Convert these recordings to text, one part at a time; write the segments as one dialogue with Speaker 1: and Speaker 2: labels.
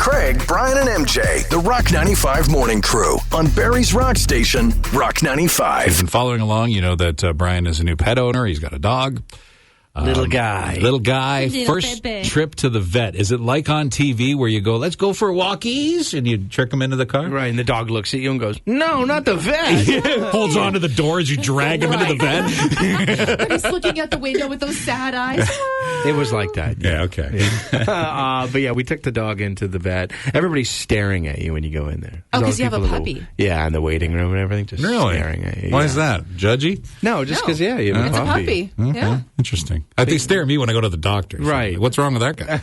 Speaker 1: Craig, Bryan, and MJ, the Rock 95 Morning Crew on Barrie's Rock Station, Rock 95.
Speaker 2: If you've been following along, you know that Bryan is a new pet owner. He's got a dog.
Speaker 3: Little guy.
Speaker 2: First trip to the vet. Is it like on TV where you go, let's go for walkies, and you trick him into the car?
Speaker 3: Right, and the dog looks at you and goes, no, not the vet.
Speaker 2: Holds on to the door as you drag him into the vet.
Speaker 4: And he's looking out the window with those sad eyes.
Speaker 3: It was like that.
Speaker 2: Yeah, okay.
Speaker 3: But yeah, we took the dog into the vet. Everybody's staring at you when you go in there.
Speaker 4: Oh,
Speaker 3: There's
Speaker 4: because you have a
Speaker 3: people
Speaker 4: puppy.
Speaker 3: in the waiting room and everything, just
Speaker 2: Really?
Speaker 3: staring at you.
Speaker 2: Why is that? Judgy?
Speaker 3: No, just because, you have
Speaker 4: It's a puppy.
Speaker 2: Okay.
Speaker 4: Yeah.
Speaker 2: Interesting. They stare at me when I go to the doctor. So
Speaker 3: Right.
Speaker 2: What's wrong with that guy?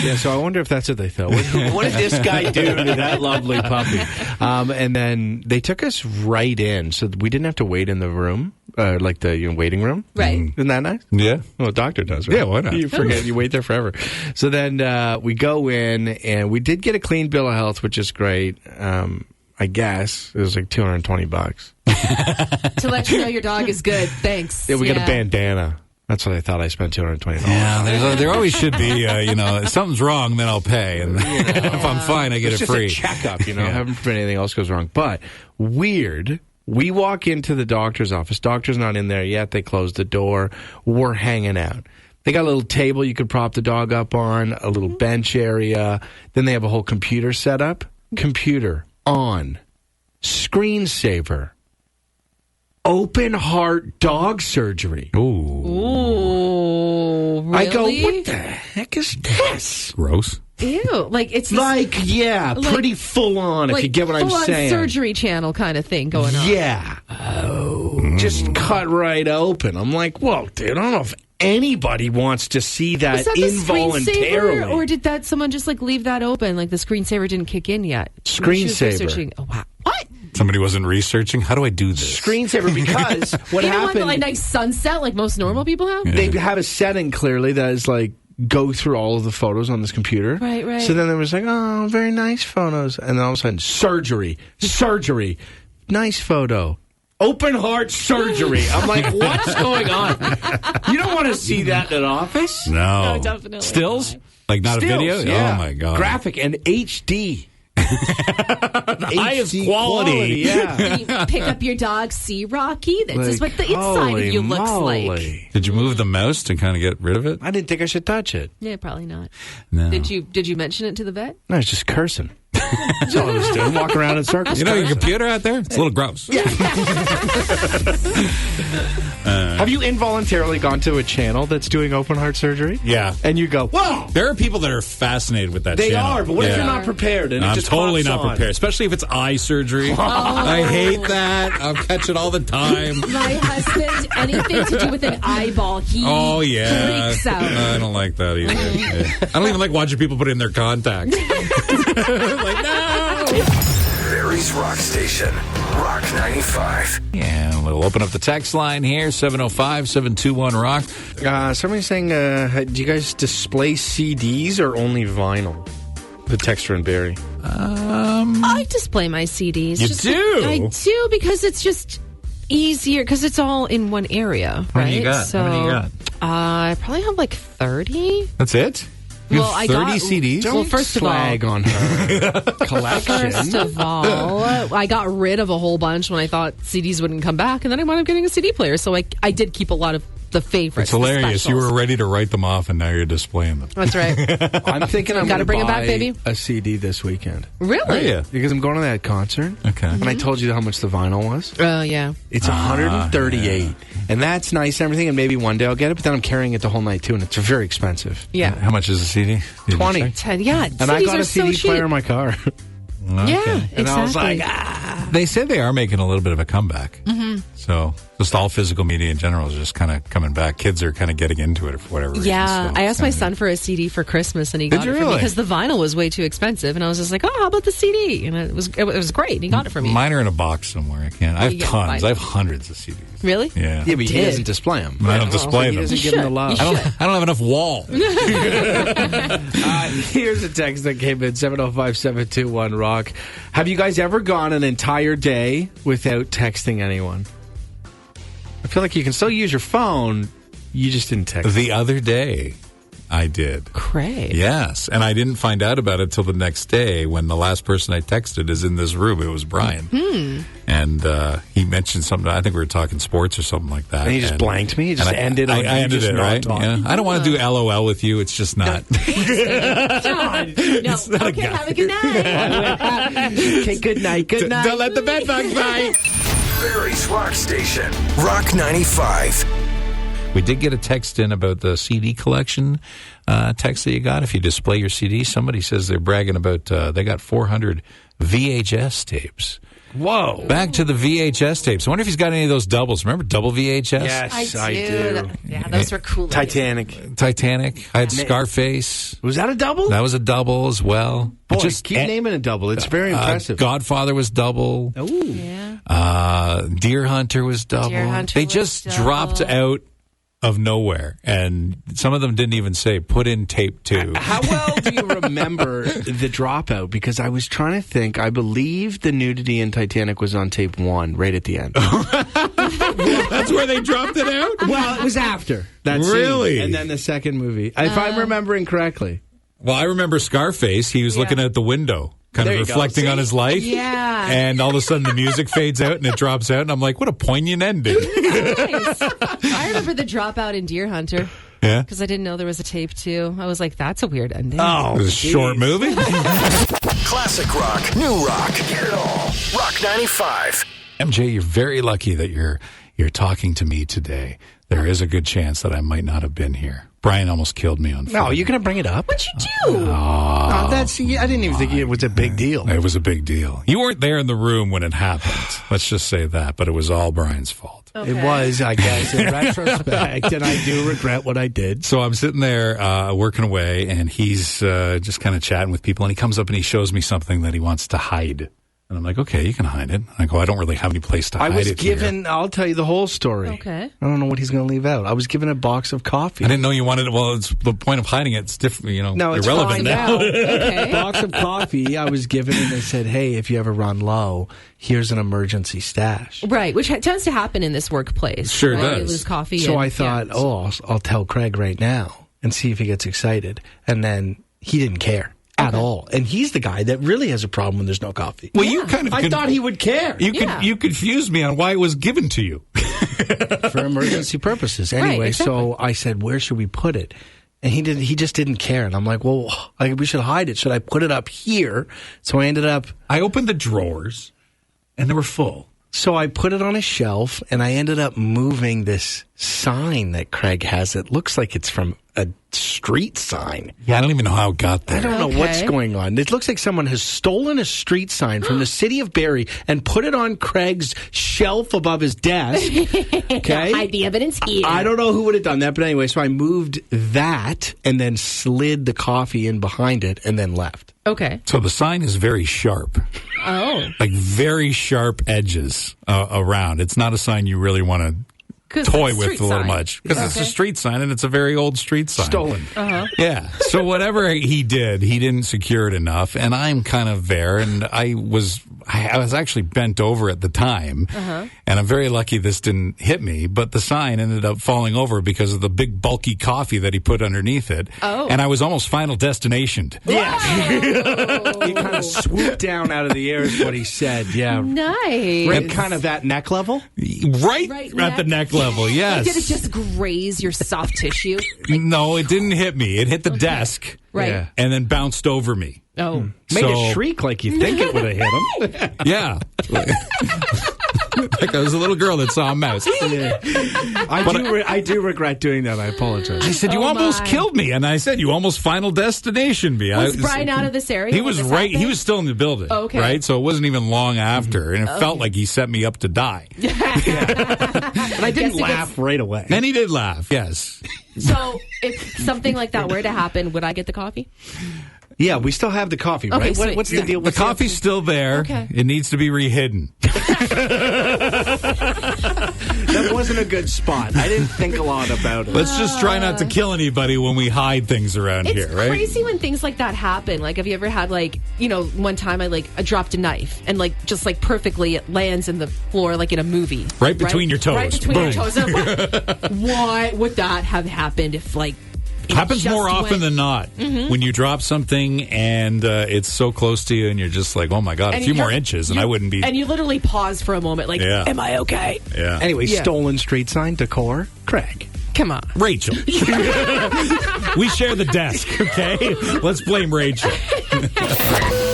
Speaker 3: Yeah, so I wonder if that's what they thought. What did this guy do to that lovely puppy? And then they took us right in, so we didn't have to wait in the room, like the waiting room.
Speaker 4: Right.
Speaker 3: Isn't that nice?
Speaker 2: Yeah.
Speaker 3: Well, a doctor does, right?
Speaker 2: Yeah, why not?
Speaker 3: You forget, you wait there forever. So then we go in, and we did get a clean bill of health, which is great. I guess it was like $220.
Speaker 4: To let you know your dog is good. Thanks.
Speaker 3: Yeah, we got a bandana. That's what I thought. I spent $220.
Speaker 2: Yeah, there always should be, if something's wrong, then I'll pay. And if I'm fine, I get
Speaker 3: It's
Speaker 2: it
Speaker 3: just
Speaker 2: free.
Speaker 3: a checkup, Heaven forbid anything else goes wrong. But weird. We walk into the doctor's office. Doctor's not in there yet. They closed the door. We're hanging out. They got a little table you could prop the dog up on, a little bench area. Then they have a whole computer set up. Computer on. Screensaver. Open heart dog surgery.
Speaker 4: Ooh, really?
Speaker 3: I go, what the heck is this?
Speaker 2: Gross.
Speaker 4: Ew. Like, it's
Speaker 3: pretty full on, if you get what I'm saying.
Speaker 4: Surgery channel kind of thing going on.
Speaker 3: Yeah. Just cut right open. I'm like, whoa, dude, I don't know if anybody wants to see that,
Speaker 4: Was that the
Speaker 3: involuntarily.
Speaker 4: screensaver, or did someone just leave that open? Like the screensaver didn't kick in yet?
Speaker 3: Screensaver.
Speaker 4: Oh, wow. What?
Speaker 2: Somebody wasn't researching. How do I do this?
Speaker 3: Screensaver, because what happened...
Speaker 4: Like nice sunset like most normal people have?
Speaker 3: They have a setting, clearly, that is go through all of the photos on this computer.
Speaker 4: Right.
Speaker 3: So then there was oh, very nice photos. And then all of a sudden, surgery. Nice photo. Open heart surgery. I'm like, what's going on? You don't want to see that in an office?
Speaker 2: No.
Speaker 4: Definitely.
Speaker 2: Stills? Like not
Speaker 3: Stills,
Speaker 2: a video?
Speaker 3: Yeah.
Speaker 2: Oh, my God.
Speaker 3: Graphic and HD.
Speaker 2: Highest quality.
Speaker 3: Yeah.
Speaker 4: And you pick up your dog, see Rocky. This is what the inside of you looks like.
Speaker 2: Did you move the mouse to kind of get rid of it?
Speaker 3: I didn't think I should touch it.
Speaker 4: Yeah, probably not.
Speaker 2: No.
Speaker 4: Did you mention it to the vet?
Speaker 3: No, I was just cursing. That's all I was doing. Walk around in circles.
Speaker 2: You know your computer out there? It's a little gross.
Speaker 3: Yeah. Have you involuntarily gone to a channel that's doing open heart surgery?
Speaker 2: Yeah.
Speaker 3: And you go, whoa!
Speaker 2: There are people that are fascinated with that
Speaker 3: They
Speaker 2: channel.
Speaker 3: are, but what if you're not prepared? And
Speaker 2: I'm
Speaker 3: it just
Speaker 2: totally
Speaker 3: pops
Speaker 2: not
Speaker 3: on?
Speaker 2: prepared, especially if it's eye surgery. I hate that. I'll catch it all the time.
Speaker 4: My husband, anything to do with an eyeball, he freaks out.
Speaker 2: I don't like that either. Yeah. I don't even like watching people put in their contacts. Like, no!
Speaker 1: Barrie's Rock Station, Rock 95.
Speaker 2: Yeah, we'll open up the text line here, 705-721-ROCK.
Speaker 3: Somebody's saying, do you guys display CDs or only vinyl? The texter and Barry.
Speaker 4: I display my CDs.
Speaker 2: You do?
Speaker 4: I do, because it's just easier, because it's all in one area, right?
Speaker 2: How many you got?
Speaker 4: So,
Speaker 2: How many you got?
Speaker 4: I probably have 30.
Speaker 2: That's it? You have 30 CDs?
Speaker 3: Don't
Speaker 4: first of all,
Speaker 3: slag on her collection.
Speaker 4: First of all, I got rid of a whole bunch when I thought CDs wouldn't come back, and then I wound up getting a CD player. So I did keep a lot of the favorites.
Speaker 2: It's hilarious.
Speaker 4: The
Speaker 2: You were
Speaker 4: specials.
Speaker 2: ready to write them off, and now you're displaying them.
Speaker 4: That's right.
Speaker 3: I'm thinking I'm
Speaker 4: Gotta
Speaker 3: going to
Speaker 4: bring 'em
Speaker 3: buy
Speaker 4: back, baby.
Speaker 3: a CD this weekend.
Speaker 4: Really?
Speaker 2: Oh, yeah.
Speaker 3: Because I'm going to that concert.
Speaker 2: Okay.
Speaker 3: And I told you how much the vinyl was.
Speaker 4: Oh, yeah.
Speaker 3: It's 138. And that's nice and everything, and maybe one day I'll get it, but then I'm carrying it the whole night, too, and it's very expensive.
Speaker 4: Yeah.
Speaker 2: How much is a CD? Did you
Speaker 3: 20.
Speaker 2: say?
Speaker 4: 10. Yeah.
Speaker 3: And I got a CD
Speaker 4: so
Speaker 3: player
Speaker 4: cheap.
Speaker 3: in my car.
Speaker 4: Yeah,
Speaker 2: Okay.
Speaker 3: And I was
Speaker 4: exactly.
Speaker 3: like,
Speaker 2: They say they are making a little bit of a comeback. Mm-hmm. So just all physical media in general is just kind of coming back. Kids are kind of getting into it for whatever reason.
Speaker 4: Yeah,
Speaker 2: So
Speaker 4: I asked my
Speaker 2: kinda-
Speaker 4: son for a CD for Christmas, and he
Speaker 2: Did
Speaker 4: got
Speaker 2: you
Speaker 4: it for me
Speaker 2: really?
Speaker 4: because the vinyl was way too expensive, and I was just like, "Oh, how about the CD?" And it was great. And he got it for me.
Speaker 2: Mine are in a box somewhere. I can't. I have
Speaker 4: You get
Speaker 2: tons.
Speaker 4: vinyl.
Speaker 2: I have hundreds of CDs.
Speaker 4: Really?
Speaker 2: Yeah.
Speaker 3: yeah, but he
Speaker 4: Did.
Speaker 3: doesn't display them.
Speaker 2: But I don't display
Speaker 3: He
Speaker 2: them.
Speaker 3: doesn't give them the love.
Speaker 4: You
Speaker 2: I don't have enough wall.
Speaker 3: Here's a text that came in, 705-721-ROCK. Have you guys ever gone an entire day without texting anyone? I feel like you can still use your phone. You just didn't text.
Speaker 2: The other day, I did.
Speaker 4: Craig.
Speaker 2: Yes, and I didn't find out about it till the next day when the last person I texted is in this room. It was Bryan. And he mentioned something. I think we were talking sports or something like that.
Speaker 3: And he just blanked me. He just ended.
Speaker 2: I ended it, right? Yeah. I don't want to do LOL with you. It's just not.
Speaker 4: No.
Speaker 2: It's not
Speaker 4: Okay, have a good night.
Speaker 3: Okay, good night. Good night.
Speaker 2: Don't let the bed bugs bite.
Speaker 1: Barry's Rock Station, Rock 95.
Speaker 2: We did get a text in about the CD collection text that you got. If you display your CD, somebody says they're bragging about they got 400 VHS tapes.
Speaker 3: Whoa.
Speaker 2: Back to the VHS tapes. I wonder if he's got any of those doubles. Remember double VHS?
Speaker 3: Yes, I do.
Speaker 4: Yeah, those were cool.
Speaker 3: Titanic.
Speaker 2: I had Scarface.
Speaker 3: Was that a double?
Speaker 2: That was a double as well.
Speaker 3: Boy, just keep naming a double. It's very impressive.
Speaker 2: Godfather was double.
Speaker 3: Ooh.
Speaker 4: Yeah.
Speaker 2: Deer Hunter was double.
Speaker 4: Deer Hunter
Speaker 2: they
Speaker 4: was
Speaker 2: just
Speaker 4: double.
Speaker 2: dropped out of nowhere, and some of them didn't even say put in tape 2.
Speaker 3: How well do you remember the dropout? Because I was trying to think. I believe the nudity in Titanic was on tape 1, right at the end.
Speaker 2: That's where they dropped it out?
Speaker 3: Well, it was after that scene.
Speaker 2: Really?
Speaker 3: And then the second movie, if I'm remembering correctly.
Speaker 2: Well, I remember Scarface. He was looking out the window, kind
Speaker 3: There
Speaker 2: of
Speaker 3: you go.
Speaker 2: reflecting on his life.
Speaker 4: Yeah.
Speaker 2: And all of a sudden the music fades out and it drops out. And I'm like, what a poignant ending.
Speaker 4: Nice. I remember the dropout in Deer Hunter
Speaker 2: Yeah.
Speaker 4: because I didn't know there was a tape 2. I was like, that's a weird ending.
Speaker 3: Oh,
Speaker 2: It was a short movie.
Speaker 1: Classic rock, new rock, get it all. Rock 95.
Speaker 2: MJ, you're very lucky that you're talking to me today. There is a good chance that I might not have been here. Bryan almost killed me on phone.
Speaker 3: No, you're going to bring it up?
Speaker 4: What'd you do?
Speaker 3: Oh, that's. I didn't even think it was a big deal.
Speaker 2: It was a big deal. You weren't there in the room when it happened. Let's just say that. But it was all Bryan's fault.
Speaker 4: Okay.
Speaker 3: It was, I guess, in retrospect, and I do regret what I did.
Speaker 2: So I'm sitting there working away, and he's just kind of chatting with people, and he comes up and he shows me something that he wants to hide. And I'm like, okay, you can hide it. I go, I don't really have any place to hide it.
Speaker 3: I was
Speaker 2: here.
Speaker 3: given, I'll tell you the whole story.
Speaker 4: Okay.
Speaker 3: I don't know what he's going to leave out. I was given a box of coffee.
Speaker 2: I didn't know you wanted it. Well, it's the point of hiding it. It's different,
Speaker 3: No, it's
Speaker 2: irrelevant
Speaker 3: fine
Speaker 2: now.
Speaker 3: now.
Speaker 4: Okay.
Speaker 3: Box of coffee I was given, and they said, hey, if you ever run low, here's an emergency stash.
Speaker 4: Right, which tends to happen in this workplace.
Speaker 2: Sure
Speaker 4: right?
Speaker 2: does.
Speaker 4: You lose coffee.
Speaker 3: So
Speaker 4: and,
Speaker 3: I thought, I'll tell Craig right now and see if he gets excited. And then he didn't care at all. And he's the guy that really has a problem when there's no coffee.
Speaker 2: Well, you kind of
Speaker 3: I thought he would care
Speaker 2: You confused me on why it was given to you.
Speaker 3: for emergency purposes. Anyway,
Speaker 4: exactly.
Speaker 3: So I said, where should we put it? And he just didn't care. And I'm like, well, we should hide it. Should I put it up here? So I ended up,
Speaker 2: I opened the drawers, and they were full.
Speaker 3: so I put it on a shelf, and I ended up moving this sign that Craig has. It looks like it's from a street sign.
Speaker 2: Yeah, I don't even know how it got there.
Speaker 3: I don't know
Speaker 4: Okay.
Speaker 3: what's going on. It looks like someone has stolen a street sign from the city of Barrie and put it on Craig's shelf above his desk. Okay?
Speaker 4: hide the evidence here.
Speaker 3: I don't know who would have done that, but anyway, so I moved that and then slid the coffee in behind it and then left.
Speaker 4: Okay.
Speaker 2: So the sign is very sharp,
Speaker 4: Oh.
Speaker 2: like very sharp edges around. It's not a sign you really want to
Speaker 4: 'Cause
Speaker 2: toy
Speaker 4: it's a
Speaker 2: with
Speaker 4: street
Speaker 2: a little
Speaker 4: sign.
Speaker 2: much because it's a
Speaker 4: Okay.
Speaker 2: street sign and it's a very old street sign.
Speaker 3: Stolen.
Speaker 2: Yeah. So whatever he did, he didn't secure it enough, and I'm kind of there, and I was actually bent over at the time, and I'm very lucky this didn't hit me, but the sign ended up falling over because of the big bulky coffee that he put underneath it, and I was almost final destinationed.
Speaker 3: Yeah. He kind of swooped down out of the air is what he said. Yeah.
Speaker 4: Nice.
Speaker 3: Right kind of at neck level?
Speaker 2: Right,
Speaker 4: Right
Speaker 2: at the neck level, yes.
Speaker 4: Did it just graze your soft tissue?
Speaker 2: No, it didn't hit me. It hit the desk
Speaker 4: Right.
Speaker 3: Yeah.
Speaker 2: and then bounced over me.
Speaker 4: Oh.
Speaker 3: Made
Speaker 2: So-
Speaker 3: it shriek like you think it would have hit him.
Speaker 2: Yeah. Like I was a little girl that saw a mouse.
Speaker 3: I do regret doing that. I apologize.
Speaker 2: I said, you
Speaker 4: Oh,
Speaker 2: almost
Speaker 4: my.
Speaker 2: killed me. And I said, you almost final destination me.
Speaker 4: Was Bryan out of this area?
Speaker 2: He
Speaker 4: when
Speaker 2: was
Speaker 4: this
Speaker 2: right. He
Speaker 4: happened?
Speaker 2: was still in the building.
Speaker 4: Oh, okay.
Speaker 2: Right? So it wasn't even long after. And it felt like he set me up to die.
Speaker 3: And I didn't
Speaker 4: Guess it
Speaker 3: laugh right away.
Speaker 2: And he did laugh. Yes.
Speaker 4: So if something like that were to happen, would I get the coffee?
Speaker 3: Yeah, we still have the coffee, right?
Speaker 4: Okay, sweet.
Speaker 3: What's the deal?
Speaker 2: The coffee's still there.
Speaker 4: Okay.
Speaker 2: It needs to be rehidden.
Speaker 3: That wasn't a good spot. I didn't think a lot about it.
Speaker 2: Let's just try not to kill anybody when we hide things around
Speaker 4: It's
Speaker 2: here, right?
Speaker 4: crazy when things like that happen. Like, have you ever had one time I dropped a knife and just perfectly it lands in the floor like in a movie,
Speaker 2: Right between your toes.
Speaker 4: right between your
Speaker 2: Boom.
Speaker 4: toes. And I'm like, why would that have happened if
Speaker 2: Happens more
Speaker 4: just
Speaker 2: often
Speaker 4: went-
Speaker 2: than not when you drop something and it's so close to you and you're just like, oh my God, a
Speaker 4: And
Speaker 2: few
Speaker 4: you're-
Speaker 2: more inches and I wouldn't be.
Speaker 4: And you literally pause for a moment, like,
Speaker 2: Yeah.
Speaker 4: am I okay?
Speaker 2: Yeah.
Speaker 3: Anyway,
Speaker 4: Yeah.
Speaker 3: stolen street sign decor, Craig.
Speaker 4: Come on.
Speaker 2: Rachel. We share the desk, okay? Let's blame Rachel.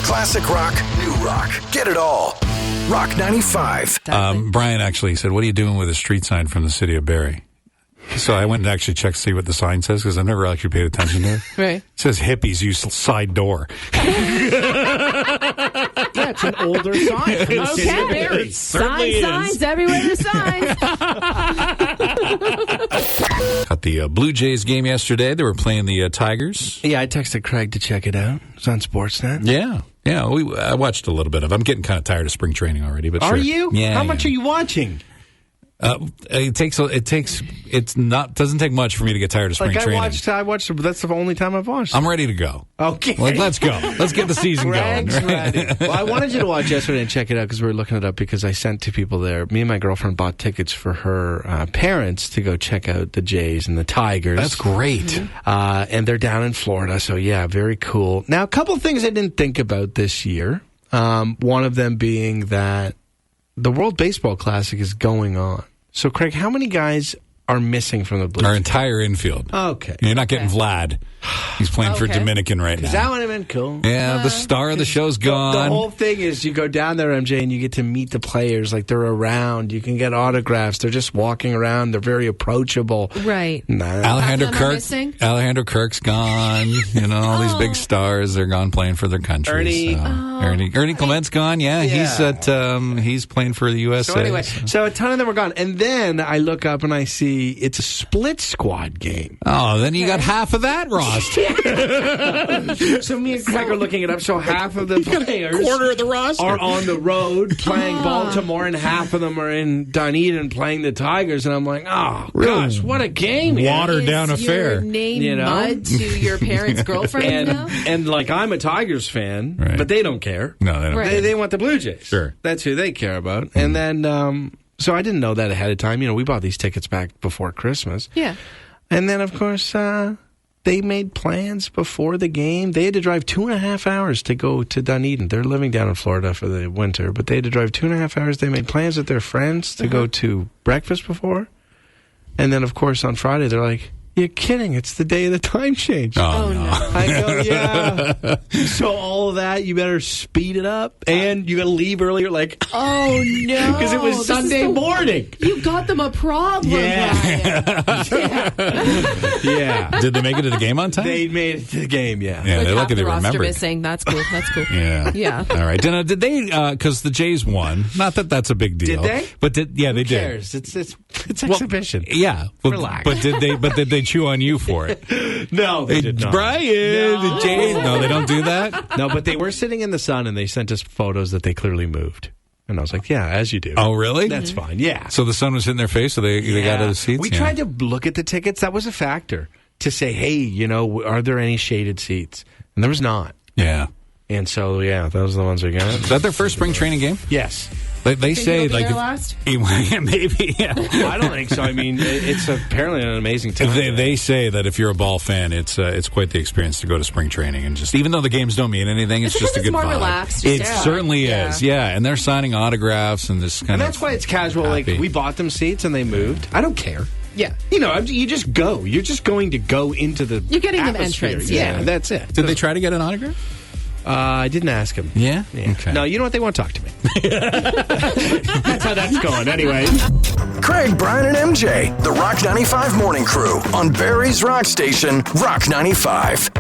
Speaker 1: Classic rock, new rock. Get it all. Rock 95.
Speaker 2: Bryan actually said, what are you doing with a street sign from the city of Barrie? So I went and actually checked to see what the sign says because I've never actually paid attention to it.
Speaker 4: Right.
Speaker 2: It says hippies use side door.
Speaker 3: That's an older sign. From the city of Barrie.
Speaker 2: certainly
Speaker 4: Signs everywhere there's signs.
Speaker 2: At the Blue Jays game yesterday, they were playing the Tigers.
Speaker 3: Yeah, I texted Craig to check it out. It's on Sportsnet.
Speaker 2: Yeah. Yeah, I watched a little bit of it. I'm getting kind of tired of spring training already. But
Speaker 3: Are
Speaker 2: sure.
Speaker 3: you?
Speaker 2: Yeah.
Speaker 3: How much are you watching?
Speaker 2: Doesn't take much for me to get tired of spring
Speaker 3: Like
Speaker 2: training.
Speaker 3: I watched. That's the only time I've watched.
Speaker 2: I'm ready to go.
Speaker 3: Okay.
Speaker 2: Like, let's go. Let's get the season going.
Speaker 3: Greg's ready. Well, I wanted you to watch yesterday and check it out because we were looking it up because I sent two people there. Me and my girlfriend bought tickets for her parents to go check out the Jays and the Tigers.
Speaker 2: That's great.
Speaker 3: Mm-hmm. And they're down in Florida, so yeah, very cool. Now, a couple of things I didn't think about this year. One of them being that the World Baseball Classic is going on. So, Craig, how many guys are missing from the Blue
Speaker 2: Our
Speaker 3: Jays?
Speaker 2: entire infield.
Speaker 3: Okay.
Speaker 2: You're not getting Vlad. He's playing for
Speaker 4: Okay.
Speaker 2: Dominican right now.
Speaker 3: That would have been cool.
Speaker 2: Yeah, the star of the show's
Speaker 3: The
Speaker 2: gone.
Speaker 3: whole thing is you go down there, MJ, and you get to meet the players. Like, they're around. You can get autographs. They're just walking around. They're very approachable.
Speaker 4: Right.
Speaker 3: Nah.
Speaker 2: Alejandro
Speaker 4: Half of them are
Speaker 2: Kirk.
Speaker 4: missing?
Speaker 2: Alejandro Kirk's gone. You know, all these big stars. They're gone playing for their countries. Ernie Clement's gone. Yeah, he's
Speaker 3: Yeah.
Speaker 2: at. He's playing for the USA.
Speaker 3: So anyway, so a ton of them are gone. And then I look up and I see it's a split squad game.
Speaker 2: Oh, then you got half of that roster.
Speaker 3: So me and Craig are looking it up. So half of the players
Speaker 2: Quarter of the roster.
Speaker 3: are on the road playing Baltimore, and half of them are in Dunedin playing the Tigers. And I'm like, oh gosh, what a game! man.
Speaker 2: Watered down
Speaker 4: Is
Speaker 2: affair.
Speaker 4: your name
Speaker 3: You know?
Speaker 4: mud to your parents' girlfriend now?
Speaker 3: And like I'm a Tigers fan,
Speaker 2: Right.
Speaker 3: but they don't care.
Speaker 2: No, they don't.
Speaker 4: Right.
Speaker 3: They want the Blue Jays.
Speaker 2: Sure.
Speaker 3: That's who they care about. And then, so I didn't know that ahead of time. You know, we bought these tickets back before Christmas.
Speaker 4: Yeah.
Speaker 3: And then, of course, they made plans before the game. They had to drive 2.5 hours to go to Dunedin. They're living down in Florida for the winter, but they had to drive 2.5 hours. They made plans with their friends to go to breakfast before. And then, of course, on Friday, they're like, you're kidding. It's the day of the time change.
Speaker 2: Oh, no.
Speaker 3: I go, yeah. So all of that, you better speed it up. And you got to leave earlier, like,
Speaker 4: Oh, no.
Speaker 3: because it was
Speaker 4: This is
Speaker 3: Sunday
Speaker 4: the-
Speaker 3: morning.
Speaker 4: You got them a problem.
Speaker 3: Yeah.
Speaker 4: Brian.
Speaker 3: Yeah.
Speaker 2: Did they make it to the game on time?
Speaker 3: They made it to the game, yeah.
Speaker 2: yeah,
Speaker 4: With
Speaker 2: they're
Speaker 4: half
Speaker 2: lucky
Speaker 4: the
Speaker 2: they
Speaker 4: roster
Speaker 2: remembered.
Speaker 4: missing. That's cool. That's cool.
Speaker 2: Yeah.
Speaker 4: Yeah.
Speaker 2: All right. Did they? Because the Jays won. Not that that's a big deal.
Speaker 3: Did they?
Speaker 2: But they
Speaker 3: Who
Speaker 2: did.
Speaker 3: cares? It's
Speaker 2: Well,
Speaker 3: exhibition.
Speaker 2: Yeah. But,
Speaker 3: Relax.
Speaker 2: But did they chew on you for it?
Speaker 3: No, they
Speaker 2: Hey,
Speaker 3: did not.
Speaker 2: Brian, the Jays. No, they don't do that.
Speaker 3: No, but they were sitting in the sun, and they sent us photos that they clearly moved. And I was like, yeah, as you do.
Speaker 2: Oh, really?
Speaker 3: That's fine, yeah.
Speaker 2: So the sun was hitting their face, so they got out of the seats.
Speaker 3: We
Speaker 2: Yeah.
Speaker 3: tried to look at the tickets. That was a factor to say, hey, you know, are there any shaded seats? And there was not.
Speaker 2: Yeah.
Speaker 3: And so, yeah, those are the ones we got.
Speaker 2: Is that their first spring training game?
Speaker 3: Yes.
Speaker 2: They say
Speaker 4: it'll be
Speaker 2: like
Speaker 4: their last?
Speaker 2: Yeah, maybe. Yeah.
Speaker 3: I don't think so. I mean, it's apparently an amazing time.
Speaker 2: They say that if you're a ball fan, it's quite the experience to go to spring training and just even though the games don't mean anything, it's just a
Speaker 4: because
Speaker 2: good
Speaker 4: it's more
Speaker 2: vibe.
Speaker 4: relaxed,
Speaker 2: It
Speaker 4: just, yeah.
Speaker 2: certainly
Speaker 4: Yeah.
Speaker 2: is, yeah. And they're signing autographs and this kind
Speaker 3: And
Speaker 2: of.
Speaker 3: that's why it's casual.
Speaker 2: happy.
Speaker 3: Like, we bought them seats and they moved. I don't care.
Speaker 4: Yeah.
Speaker 3: You know, you just go. You're just going to go into the
Speaker 4: You're getting them
Speaker 3: atmosphere.
Speaker 4: entrance,
Speaker 3: Yeah,
Speaker 4: yeah.
Speaker 3: that's it.
Speaker 2: Did they try to get an autograph?
Speaker 3: I didn't ask him.
Speaker 2: Yeah.
Speaker 3: Yeah.
Speaker 2: Okay.
Speaker 3: No, you know what? They won't talk to me. That's how that's going. Anyway.
Speaker 1: Craig, Bryan, and MJ, the Rock 95 Morning Crew on Barrie's Rock Station, Rock 95.